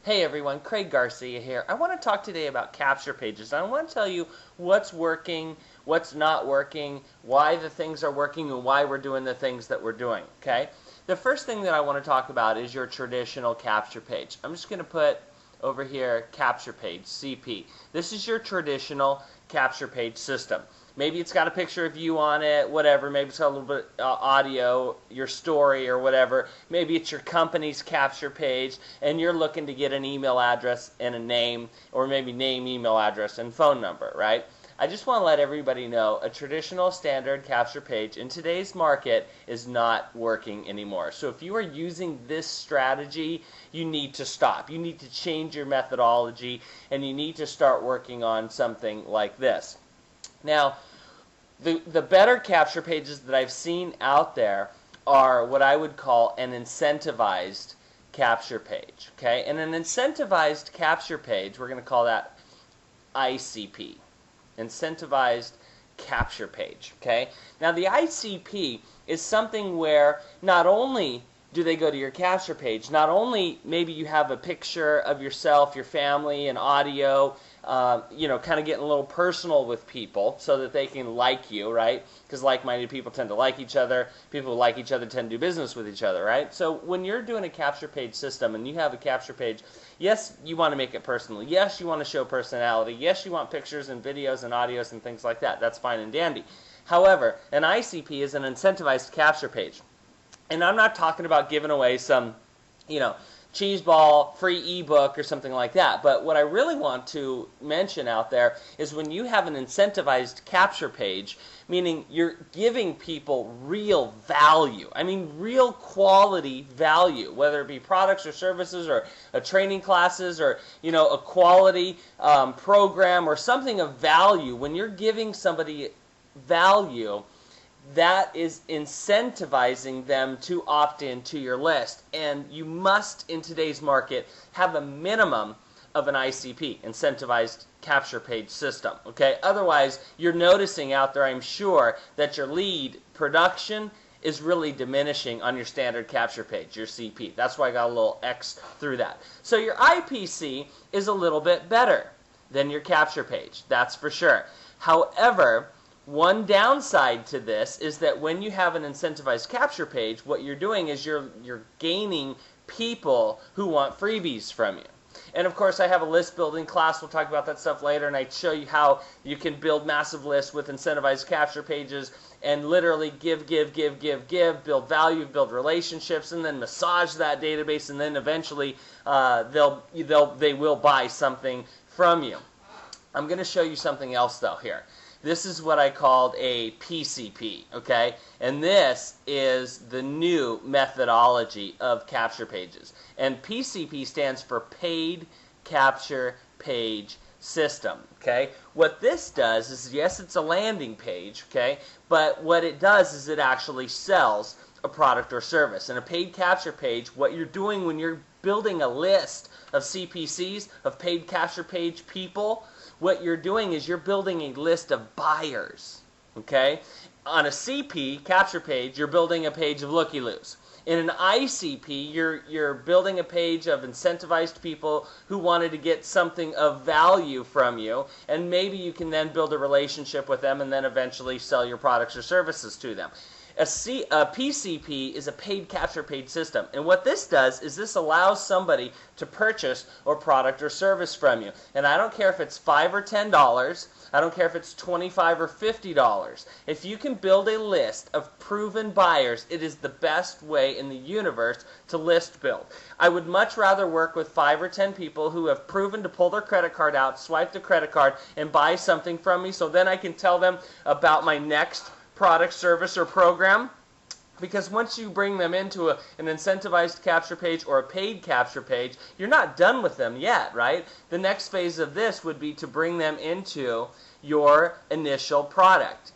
Hey everyone, Craig Garcia here. I want to talk today about capture pages. I want to tell you what's working, what's not working, why the things are working, and why we're doing the things that we're doing, okay? The first thing that I want to talk about is your traditional capture page. I'm just going to put over here capture page, CP. This is your traditional capture page system. Maybe it's got a picture of you on it, whatever. Maybe it's got a little bit audio, your story or whatever. Maybe it's your company's capture page, and you're looking to get an email address and a name, or maybe name, email address, and phone number, right? I just want to let everybody know a traditional standard capture page in today's market is not working anymore. So if you are using this strategy, you need to stop. You need to change your methodology, and you need to start working on something like this. Now, the better capture pages that I've seen out there are what I would call an incentivized capture page. Okay, and an incentivized capture page, we're going to call that ICP, incentivized capture page. Okay, now the ICP is something where not only do they go to your capture page, not only maybe you have a picture of yourself, your family, and audio, kind of getting a little personal with people so that they can like you, right? Because like-minded people tend to like each other. People who like each other tend to do business with each other, right? So when you're doing a capture page system and you have a capture page, yes, you want to make it personal. Yes, you want to show personality. Yes, you want pictures and videos and audios and things like that. That's fine and dandy. However, an ICP is an incentivized capture page. And I'm not talking about giving away some, cheeseball free ebook or something like that. But what I really want to mention out there is when you have an incentivized capture page, meaning you're giving people real value. I mean real quality value, whether it be products or services or training classes or a quality program or something of value. When you're giving somebody value, that is incentivizing them to opt into your list. And you must, in today's market, have a minimum of an ICP, incentivized capture page system. Okay? Otherwise, you're noticing out there, I'm sure, that your lead production is really diminishing on your standard capture page, your CP. That's why I got a little X through that. So your IPC is a little bit better than your capture page. That's for sure. However, one downside to this is that when you have an incentivized capture page, what you're doing is you're gaining people who want freebies from you. And of course, I have a list building class. We'll talk about that stuff later, and I show you how you can build massive lists with incentivized capture pages and literally give, build value, build relationships, and then massage that database, and then eventually they will buy something from you. I'm going to show you something else though here. This is what I called a PCP, okay? And this is the new methodology of capture pages. And PCP stands for Paid Capture Page System, okay? What this does is, yes, it's a landing page, okay? But what it does is it actually sells a product or service. And a paid capture page, what you're doing when you're building a list of CPCs, of paid capture page people, what you're doing is you're building a list of buyers, okay? On a CP, capture page, you're building a page of looky-loos. In an ICP, you're building a page of incentivized people who wanted to get something of value from you, and maybe you can then build a relationship with them and then eventually sell your products or services to them. A PCP is a paid capture page system, and what this does is this allows somebody to purchase a product or service from you. And I don't care if it's $5 or $10, I don't care if it's $25 or $50. If you can build a list of proven buyers, it is the best way in the universe to list build. I would much rather work with 5 or 10 people who have proven to pull their credit card out, swipe the credit card, and buy something from me, so then I can tell them about my next product, service, or program. Because once you bring them into an incentivized capture page or a paid capture page, you're not done with them yet, right? The next phase of this would be to bring them into your initial product.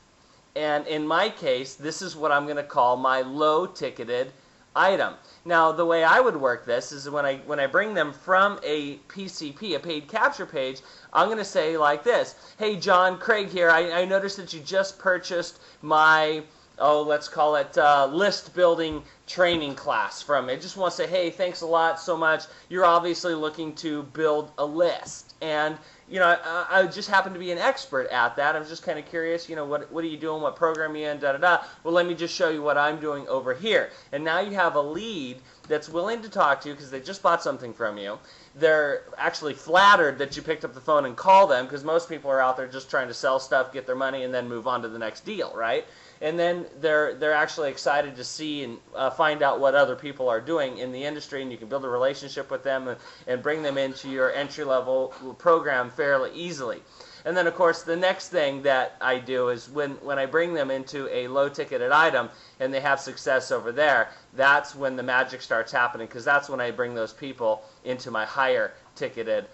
And in my case, this is what I'm going to call my low-ticketed item. Now, the way I would work this is when I bring them from a PCP, a paid capture page, I'm going to say like this: hey John, Craig here, I noticed that you just purchased my let's call it list building training class from me. I just want to say, hey, thanks a lot so much. You're obviously looking to build a list. And, you know, I just happen to be an expert at that. I'm just kind of curious, you know, what are you doing, what program are you in, da-da-da. Well, let me just show you what I'm doing over here. And now you have a lead that's willing to talk to you because they just bought something from you. They're actually flattered that you picked up the phone and called them, because most people are out there just trying to sell stuff, get their money, and then move on to the next deal, right? And then they're actually excited to see and find out what other people are doing in the industry, and you can build a relationship with them and bring them into your entry-level program fairly easily. And then, of course, the next thing that I do is when I bring them into a low-ticketed item and they have success over there, that's when the magic starts happening, because that's when I bring those people into my higher-ticketed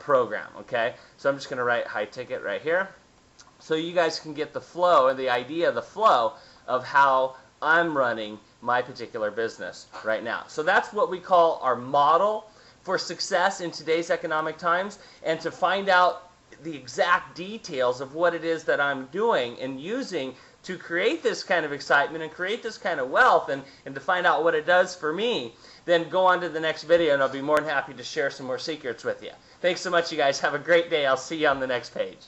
program, okay? So I'm just going to write high ticket right here, so you guys can get the flow and the idea of the flow of how I'm running my particular business right now. So that's what we call our model for success in today's economic times. And to find out the exact details of what it is that I'm doing and using to create this kind of excitement and create this kind of wealth, and to find out what it does for me, then go on to the next video and I'll be more than happy to share some more secrets with you. Thanks so much, you guys. Have a great day. I'll see you on the next page.